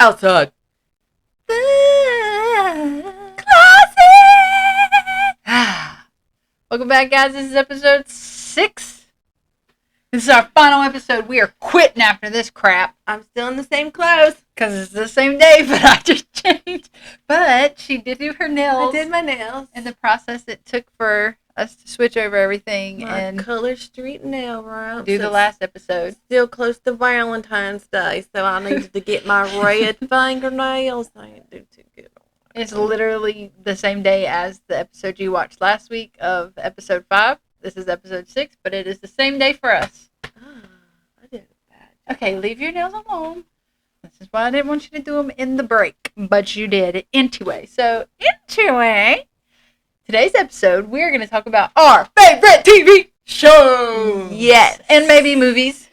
outside. Welcome back, guys. This is episode 6. This is our final episode. We are quitting after this crap. I'm still in the same clothes. Because it's the same day, but I just changed. But she did do her nails. I did my nails. In the process, it took for us to switch over everything my and Color Street nail route. do the last episode. Still close to Valentine's Day, so I needed to get my red fingernails. I didn't do too good. It's literally the same day as the episode you watched last week of episode 5. This is episode 6, but it is the same day for us. I did it bad. Okay, leave your nails alone. This is why I didn't want you to do them in the break, but you did anyway. So, today's episode, we're going to talk about our favorite TV shows. Yes. And maybe movies.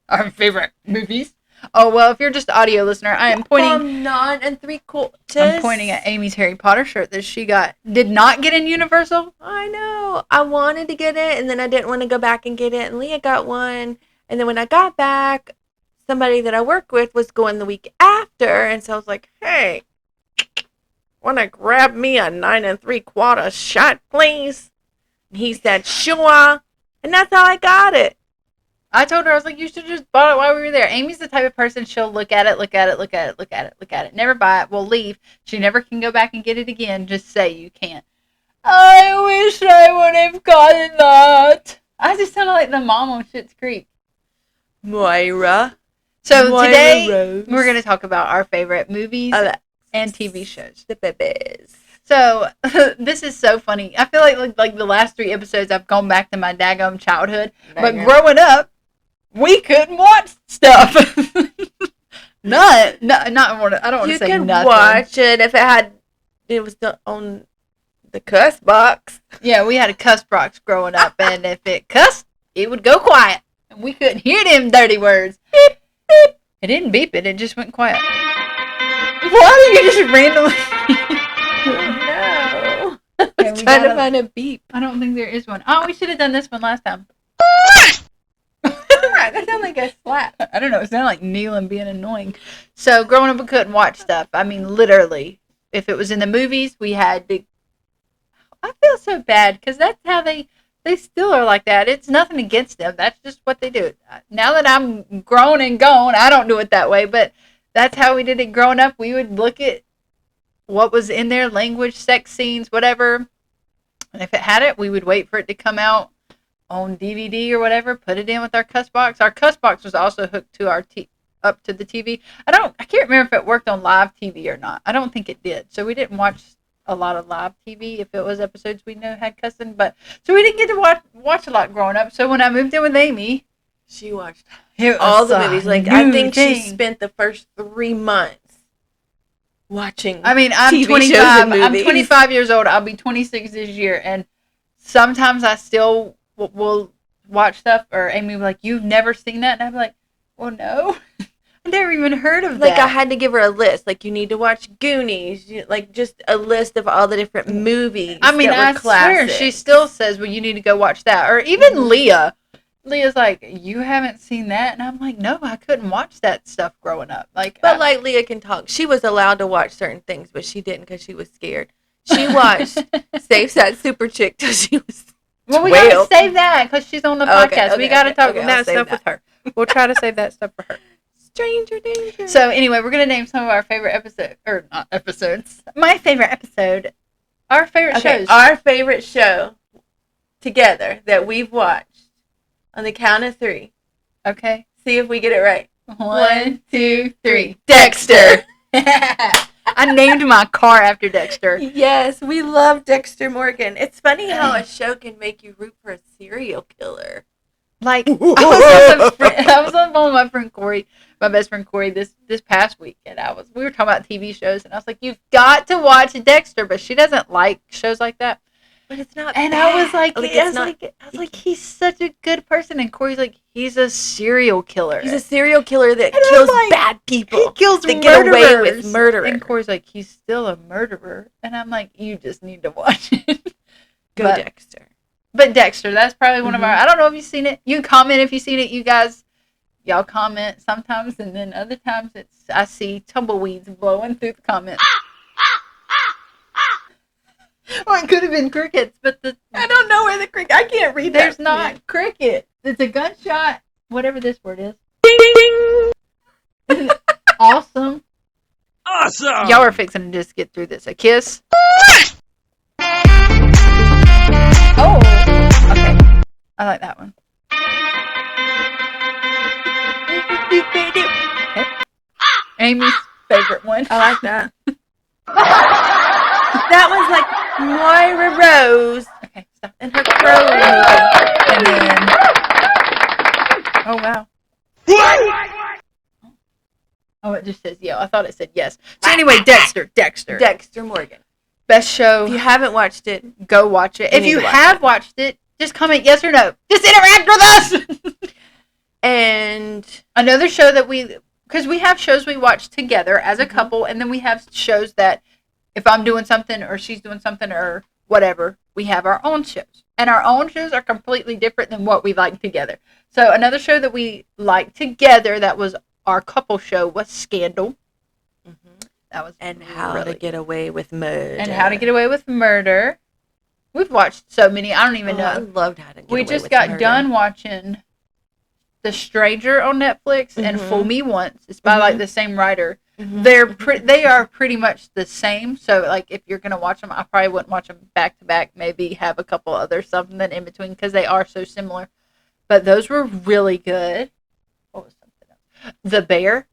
Our favorite movies. Oh, well, if you're just an audio listener, I am pointing... From 9 3/4. I'm pointing at Amy's Harry Potter shirt that she did not get in Universal. I know. I wanted to get it, and then I didn't want to go back and get it, and Leah got one. And then when I got back, somebody that I work with was going the week after, and so I was like, hey, want to grab me a 9 3/4 shot, please? And he said, sure. And that's how I got it. I told her, I was like, you should just bought it while we were there. Amy's the type of person, she'll look at it, never buy it, we'll leave. She never can go back and get it again. Just say you can't. I wish I would have gotten that. I just sounded like the mom on Schitt's Creek. Moira. So Moira today, Rose. we're going to talk about our favorite movies and TV shows. The babies. So, this is so funny. I feel like the last 3 episodes, I've gone back to my daggum childhood. But growing up, we couldn't watch stuff. I don't want to say nothing. You could watch it if it was on the cuss box. Yeah, we had a cuss box growing up, and if it cussed, it would go quiet. And we couldn't hear them dirty words. Beep, beep. It didn't beep it, it just went quiet. Why did you just randomly... No. I Okay, was trying to find a beep. I don't think there is one. Oh, we should have done this one last time. That sounded like a slap. I don't know. It sounded like kneeling being annoying. So, growing up, we couldn't watch stuff. I mean, literally. If it was in the movies, we had to... I feel so bad, because that's how they still are like that. It's nothing against them. That's just what they do. Now that I'm grown and gone, I don't do it that way, but that's how we did it growing up. We would look at what was in there, language, sex scenes, whatever. And if it had it, we would wait for it to come out on DVD or whatever, put it in with our cuss box. Our cuss box was also hooked to our up to the TV. I can't remember if it worked on live TV or not. I don't think it did. So we didn't watch a lot of live TV if it was episodes we knew had cussing, but so we didn't get to watch a lot growing up. So when I moved in with Amy, she watched all the movies. Like, I think she spent the first 3 months watching. I mean, I'm TV 25. shows and movies. I'm 25 years old. I'll be 26 this year, and sometimes I still will watch stuff. Or Amy will be like, "You've never seen that?" And I'm like, "Well, no, I never even heard of that." Like, I had to give her a list. Like, you need to watch Goonies. Like, just a list of all the different movies. I mean, I swear she still says, "Well, you need to go watch that." Or even Leah. Leah's like, "You haven't seen that?" And I'm like, "No, I couldn't watch that stuff growing up." Like, but like Leah can talk. She was allowed to watch certain things, but she didn't because she was scared. She watched Safe Side Super Chick till she was. Well, we 12. gotta save that because she's on the podcast. Okay, we gotta talk I'll that save stuff that. with her. We'll try to save that stuff for her. Stranger danger. So anyway, we're gonna name some of our favorite episodes. My favorite episode. Our favorite shows. Our favorite show together that we've watched on the count of 3. Okay. See if we get it right. 1, 2, 3. Dexter. I named my car after Dexter. Yes, we love Dexter Morgan. It's funny how a show can make you root for a serial killer. Like, I was on the phone with my friend Corey, my best friend Corey, this past week, and we were talking about TV shows, and I was like, "You've got to watch Dexter," but she doesn't like shows like that. But it's not. And bad. I was like, he's such a good person, and Corey's like, he's a serial killer. He's a serial killer that And kills I'm like, bad people. He kills that murderers. get away with murder. And Corey's like, he's still a murderer, and I'm like, you just need to watch it. Go Dexter. But Dexter, that's probably one of our... I don't know if you've seen it. You can comment if you've seen it. You guys y'all comment sometimes, and then other times I see tumbleweeds blowing through the comments. Or it could have been crickets, but I don't know where the cricket. I can't read. There's not cricket. It's a gunshot. Whatever this word is. Ding ding. Awesome. Awesome. Y'all are fixing to just get through this. A kiss. Oh. Okay. I like that one. Okay. Amy's favorite one. I like that. That was like Moira Rose Okay, stop. and her crow movie. And then. Oh, wow. Oh, it just says yeah. I thought it said yes. So anyway, Dexter. Dexter Morgan. Best show. If you haven't watched it, Go watch it. You If need you to watch have it. watched it, just comment yes or no. Just interact with us. and Another show that because we have shows we watch together as a Mhm. couple, and then we have shows that if I'm doing something or she's doing something or whatever, we have our own shows. And our own shows are completely different than what we like together. So another show that we like together that was our couple show was Scandal. That was and How really to Get Away with Murder. and How to Get Away with Murder. We've watched so many. I don't even I know. loved How to Get We Away just with got Murder. done watching The Stranger on Netflix and Mhm. Fool Me Once. It's by like Mhm. the same writer. Mhm. They are pretty much the same. So like if you're gonna watch them, I probably wouldn't watch them back to back. Maybe have a couple other something in between because they are so similar. But those were really good. What was something else? The Bear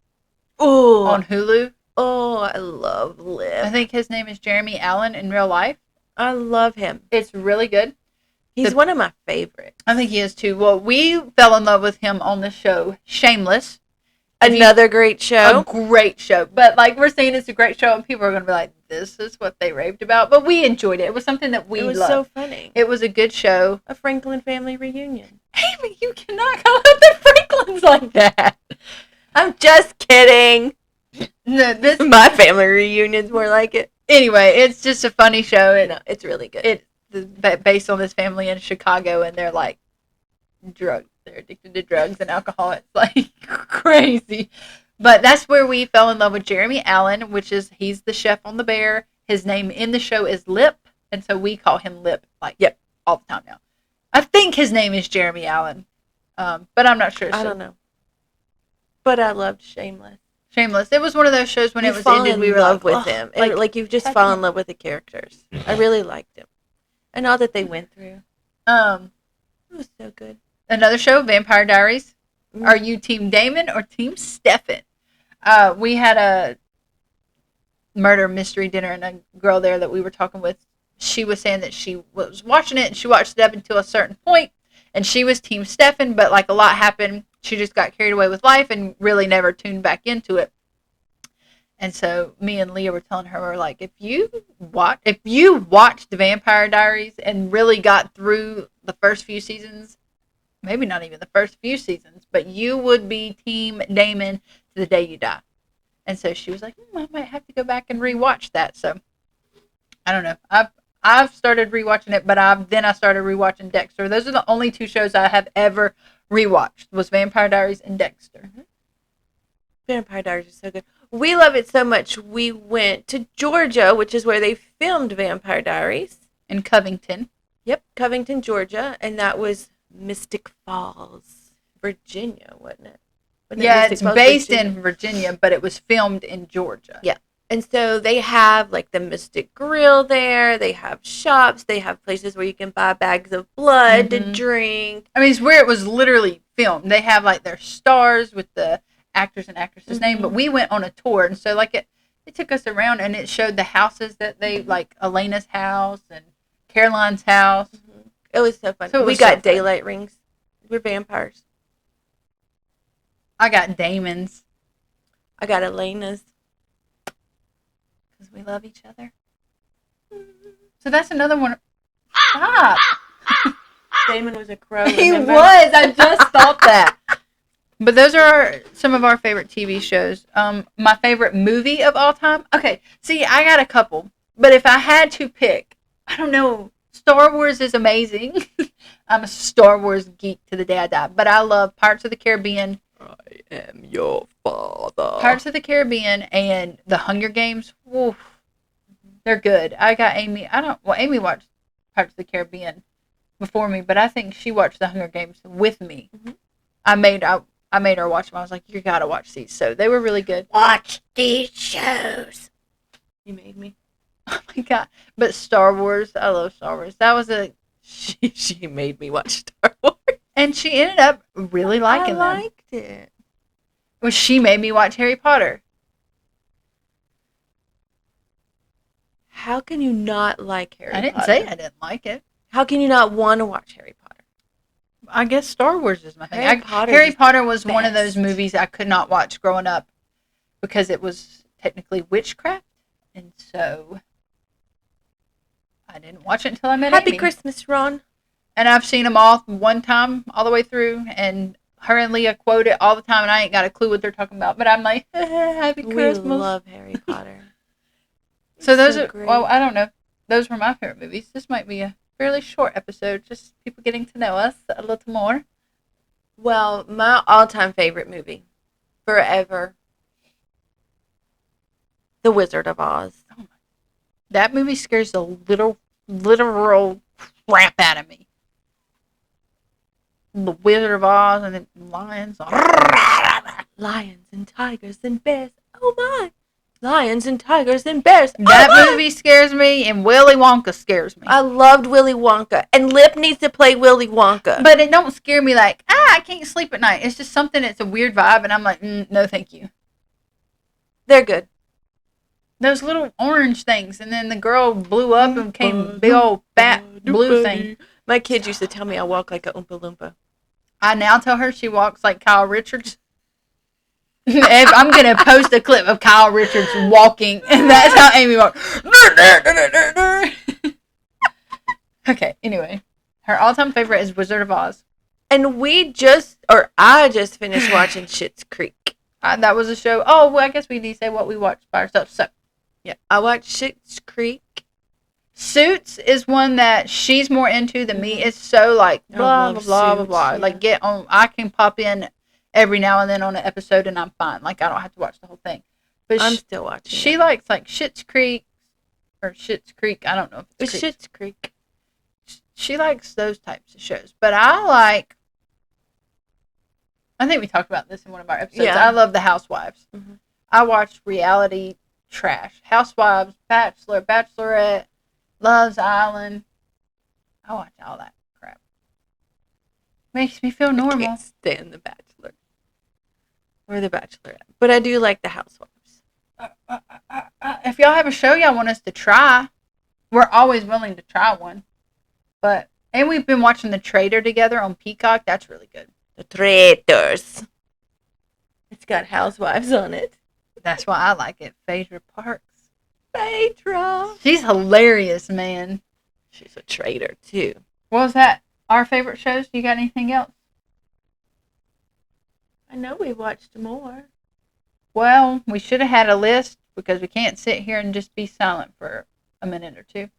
Oh, on Hulu. I love Liv. I think his name is Jeremy Allen in real life. I love him. It's really good. He's one of my favorites. I think he is too. Well, we fell in love with him on the show Shameless. If you- Another great A show. great show. But like we're saying it's a great show and people are going to be like, this is what they raved about. But we enjoyed it. It was something that we It was loved. so funny. It was a good show. A Franklin family reunion. Amy, you cannot call out the Franklins like that. I'm just kidding. No, My family reunion's more like it. anyway, it's just a funny show. No, it's really good. Based on this family in Chicago and they're like drugs. They're addicted to drugs and alcohol. It's like crazy. But that's where we fell in love with Jeremy Allen, he's the chef on The Bear. His name in the show is Lip, and so we call him Lip all the time now. I think his name is Jeremy Allen, but I'm not sure. I don't know. But I loved Shameless. Shameless. It was one of those shows when You it was fall ended, in we were love like, with "Oh," him. Like, You just I fall in can't- love with the characters. I really liked him. And all that they went through. It was so good. Another show, Vampire Diaries. Mm. Are you Team Damon or Team Stefan? We had a murder mystery dinner, and a girl there that we were talking with, she was saying that she was watching it, and she watched it up until a certain point, and she was Team Stefan, but like a lot happened. She just got carried away with life and really never tuned back into it. And so me and Leah were telling her, we're like, if you watched the Vampire Diaries and really got through the first few seasons, maybe not even the first few seasons, but you would be Team Damon to the day you die. And so she was like, I might have to go back and rewatch that. So I don't know. I've started rewatching it, but I started rewatching Dexter. Those are the only two shows I have ever rewatched, was Vampire Diaries and Dexter. Vampire Diaries is so good. We love it so much. We went to Georgia, which is where they filmed Vampire Diaries. In Covington. Yep, Covington, Georgia, and that was Mystic Falls, Virginia, wasn't it? Wasn't it Yeah, Mystic it's Falls, based Virginia? in Virginia, but it was filmed in Georgia. Yeah. And so they have like the Mystic Grill there. They have shops. They have places where you can buy bags of blood to Mhm. drink. I mean, it's where it was literally filmed. They have like their stars with the actors and actresses' name, but we went on a tour, and so like it took us around, and it showed the houses that they like, Elena's house and Caroline's house. It was so fun. So it We was so got fun. daylight rings. We're vampires. I got Damon's I got Elena's. because we love each other. So that's another one. Stop. Damon was a crow. He remember? was. I just thought that. But those are some of our favorite TV shows. My favorite movie of all time. Okay, see, I got a couple, but if I had to pick, I don't know. Star Wars is amazing. I'm a Star Wars geek to the day I die. But I love Pirates of the Caribbean, am your father. Pirates of the Caribbean and The Hunger Games. Woof, they're good. I got Amy. Amy watched Pirates of the Caribbean before me, but I think she watched The Hunger Games with me. Mhm. I made her watch them. I was like, you gotta watch these. So they were really good. Watch these shows. You made me. Oh my god! But Star Wars, I love Star Wars. That was She made me watch Star Wars. and she ended up really liking them. I liked it. Well, she made me watch Harry Potter. How can you not like Harry Potter? I didn't say I didn't like it. How can you not want to watch Harry Potter? I guess Star Wars is my thing. Harry Potter Harry is Potter was one of best. those movies I could not watch growing up because it was technically witchcraft, and so I didn't watch it until I met Happy Amy. Christmas, Ron. And I've seen them all one time, all the way through, and her and Leah quote it all the time, and I ain't got a clue what they're talking about. But I'm like, Happy Christmas. We love Harry Potter. So those so are, great. well, I don't know. Those were my favorite movies. This might be a fairly short episode, just people getting to know us a little more. Well, my all-time favorite movie, forever, The Wizard of Oz. That movie scares the literal crap out of me. The Wizard of Oz and the lions. Lions and tigers and bears. Oh my! Lions and tigers and bears. That oh my! movie scares me, and Willy Wonka scares me. I loved Willy Wonka, and Lip needs to play Willy Wonka. But it don't scare me like, I can't sleep at night. It's just something, it's a weird vibe, and I'm like, no thank you. They're good. Those little orange things, and then the girl blew up and became a big old fat blue thing. My kids used to tell me I walk like a Oompa Loompa. I now tell her she walks like Kyle Richards. If I'm going to post a clip of Kyle Richards walking, and that's how Amy walks. Okay, anyway. Her all-time favorite is Wizard of Oz. And I just finished watching Schitt's Creek. That was a show. Oh, well, I guess we need to say what we watched by ourselves. So, Yeah, I watched Schitt's Creek. Suits is one that she's more into than me. It's so like I blah love blah blah blah Suits, blah. yeah. Like get on. I can pop in every now and then on an episode and I'm fine. Like I don't have to watch the whole thing. But I'm still watching. she likes like Schitt's Creek or Schitt's Creek. I don't know if it's It's Creek. Schitt's Creek. She likes those types of shows. But I think we talked about this in one of our episodes. Yeah. I love the Housewives. Mhm. I watch reality trash. Housewives, Bachelor, Bachelorette, Love's Island. I watch all that crap. Makes me feel I normal. can't stand The Bachelor or The Bachelorette, but I do like The Housewives. If y'all have a show y'all want us to try, we're always willing to try one. And we've been watching The Trader together on Peacock. That's really good. The Traitors. It's got housewives on it. That's why I like it. Phaedra Parks. Phaedra. She's hilarious, man. She's a traitor too. What was that? Our favorite shows? You got anything else? I know we watched more. Well, we should have had a list because we can't sit here and just be silent for a minute or two.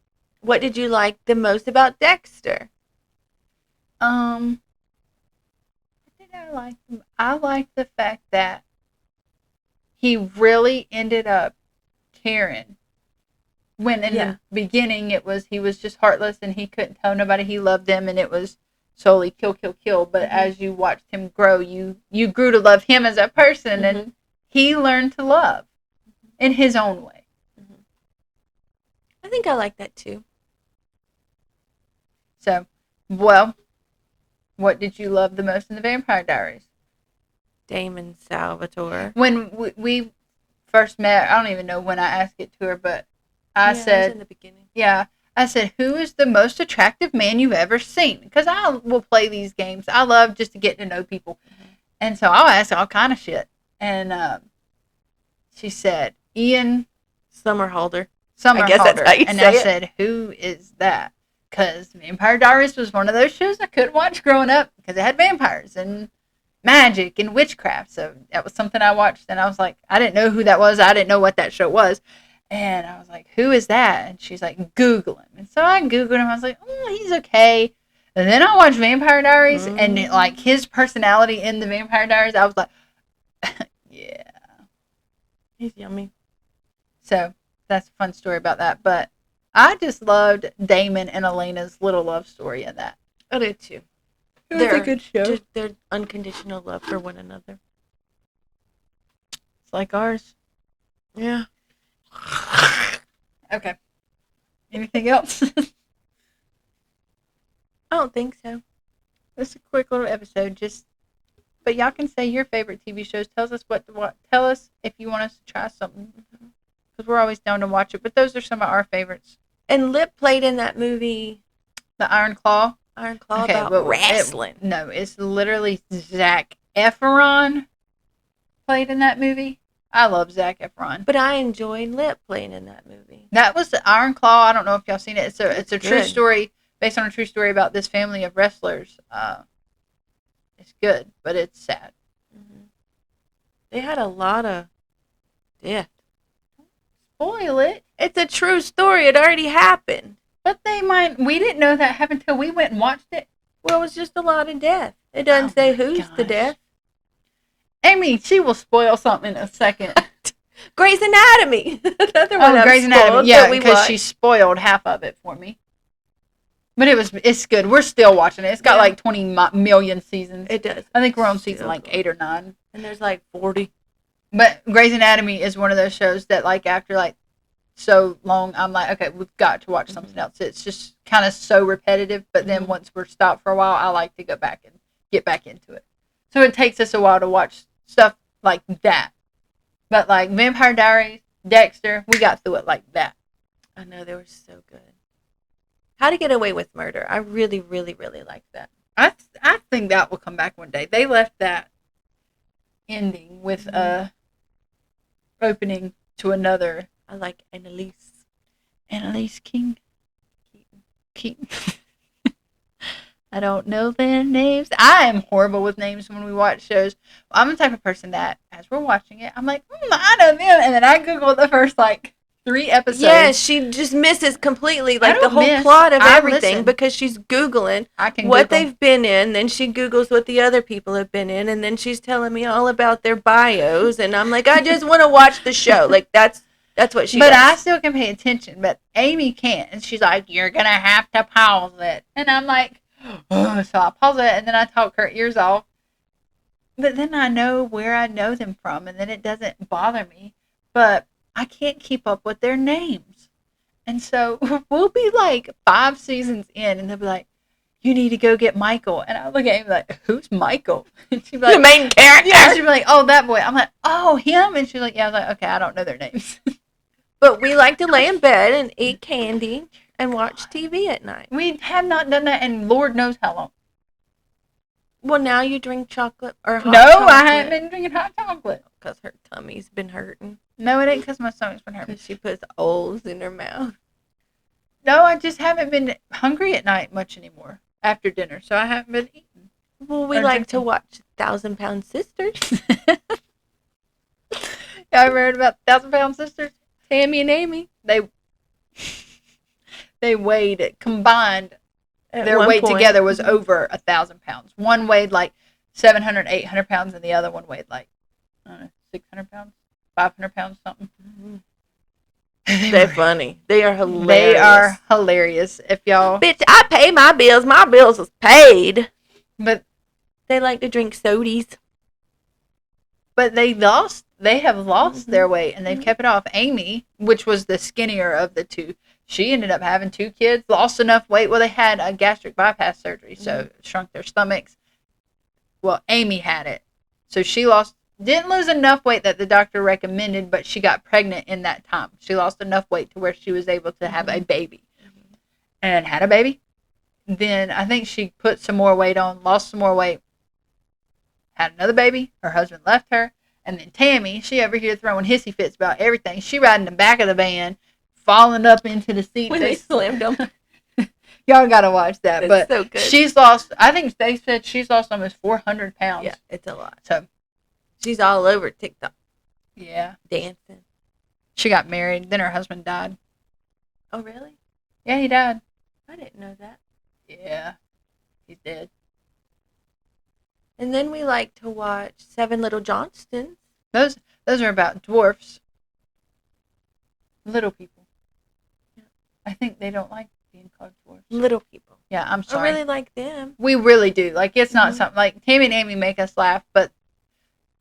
What did you like the most about Dexter? What did I like? I liked the fact that he really ended up caring. When in Yeah. the beginning he was just heartless and he couldn't tell nobody he loved them and it was solely kill, kill, kill. But Mhm. as you watched him grow, you grew to love him as a person and Mhm. he learned to love in his own way. I think I like that too. So, well, what did you love the most in the Vampire Diaries? Damon Salvatore. When we first met, I don't even know when I asked it to her, but I Yeah, it was said, in the beginning. yeah, I said, who is the most attractive man you've ever seen? Because I will play these games. I love just to get to know people. And so I'll ask all kind of shit. And she said, Ian Summerhalder. Summerhalder. I guess that's how you and say I it. said, who is that? Because Vampire Diaries was one of those shows I couldn't watch growing up because it had vampires and magic and witchcraft. So that was something I watched. And I was like, I didn't know who that was. I didn't know what that show was. And I was like, who is that? And she's like, Google him. And so I Googled him. I was like, oh, he's okay. And then I watched Vampire Diaries and like his personality in the Vampire Diaries, I was like, Yeah. He's yummy. So that's a fun story about that. But I just loved Damon and Elena's little love story in that. I did too. It was a good show. Just their unconditional love for one another. It's like ours. Yeah. Okay. Anything else? I don't think so. It's a quick little episode. But y'all can say your favorite TV shows. Tell us Tell us if you want us to try something, because we're always down to watch it. But those are some of our favorites. And Lip played in that movie, The Iron Claw. about wrestling. No, it's literally Zac Efron played in that movie. I love Zac Efron. But I enjoyed Lip playing in that movie. That was the Iron Claw. I don't know if y'all seen it. It's a true Good. story, based on a true story about this family of wrestlers. It's good, but it's sad. Mm-hmm. They had a lot of death. Spoil it. It's a true story. It already happened. But we didn't know that happened until we went and watched it. Well, it was just a lot of death. It doesn't Oh say my who's the gosh. death. Amy, she will spoil something in a second. Grey's Anatomy. Another one I've Grey's spoiled Anatomy. that Yeah, we because watched. she spoiled half of it for me. But it's good. We're still watching it. It's got Yeah. like 20 million seasons. It does. I think we're on season Still like going. 8 or 9. And there's like 40. But Grey's Anatomy is one of those shows that, like, after like so long, I'm like, okay, we've got to watch something else. It's just kind of so repetitive. But then once we're stopped for a while, I like to go back and get back into it. So it takes us a while to watch stuff like that. But like Vampire Diaries, Dexter, we got through it like that. I know, they were so good. How to Get Away with Murder. I really, really, really like that. I think that will come back one day. They left that ending with opening to another I like Annalise. Annalise Keaton. I don't know their names. I am horrible with names when we watch shows. I'm the type of person that, as we're watching it, I'm like, I know them, and then I Google the first like 3 episodes. Yeah, she just misses completely I like the don't whole miss. plot of I everything listen. because she's Googling I can what Google. they've been in, then she Googles what the other people have been in, and then she's telling me all about their bios, and I'm like, I just want to watch the show. Like that's what she But does. I still can pay attention. But Amy can't, and she's like, "You're gonna have to pause it," and I'm like, "Oh!" So I pause it, and then I talk her ears off. But then I know where I know them from, and then it doesn't bother me. But I can't keep up with their names, and so we'll be like 5 seasons in, and they'll be like, "You need to go get Michael," and I look at him like, "Who's Michael?" And she'd be like, the main character. "Yeah," she'd be like, "Oh, that boy." I'm like, "Oh, him," and she's like, "Yeah." I was like, "Okay, I don't know their names." But we like to lay in bed and eat candy and watch TV at night. We have not done that in Lord knows how long. Well, now you drink chocolate or hot No, chocolate. I haven't been drinking hot chocolate. Because her tummy's been hurting. No, it ain't because my stomach's been hurting. Because she puts O's in her mouth. No, I just haven't been hungry at night much anymore after dinner, so I haven't been eating. Well, we Or like to drinking. watch 1,000-Pound Sisters. Y'all ever heard about 1,000-Pound Sisters? Tammy and Amy. They weighed combined. At Their one weight point. together was over 1,000 pounds. One weighed like 700, 800 pounds, and the other one weighed like, I don't know, 600 pounds, 500 pounds, something. They're funny. They are hilarious. They are hilarious. If y'all, Bitch, I pay my bills. My bills is paid. but They like to drink sodies. they have lost their weight and they've Mhm. kept it off. Amy, which was the skinnier of the two, she ended up having 2 kids, lost enough weight. Well, they had a gastric bypass surgery, so it shrunk their stomachs. Well, Amy had it, so she didn't lose enough weight that the doctor recommended, but she got pregnant in that time. She lost enough weight to where she was able to have a baby, and had a baby. Then I think she put some more weight on, lost some more weight, had another baby. Her husband left her. And then Tammy, she over here throwing hissy fits about everything. She riding the back of the van, falling up into the seat. When they slammed them. Y'all gotta watch that. It's but so good. she's lost, I think they said she's lost almost 400 pounds. Yeah, it's a lot. So, She's all over TikTok yeah. dancing. She got married. Then her husband died. Oh, really? Yeah, he died. I didn't know that. Yeah. He's dead. And then we like to watch 7 Little Johnstons. Those are about dwarfs. Little people. Yeah. I think they don't like being called dwarfs. Little people. Yeah, I'm I sorry. really like them. We really do. Like, it's not Mhm. something like Tammy and Amy make us laugh, but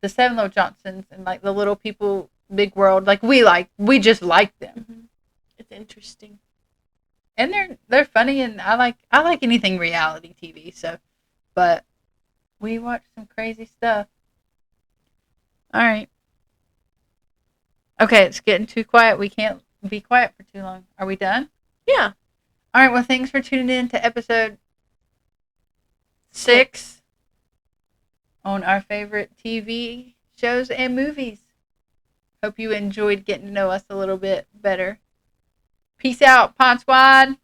the Seven Little Johnsons and like the Little People, Big World, like we just like them, Mhm. It's interesting. and they're funny, and I like anything reality TV. So, but we watch some crazy stuff. All right. Okay, it's getting too quiet. We can't be quiet for too long. Are we done? Yeah. All right. Well, thanks for tuning in to episode 6 on our favorite TV shows and movies. Hope you enjoyed getting to know us a little bit better. Peace out, Pod Squad.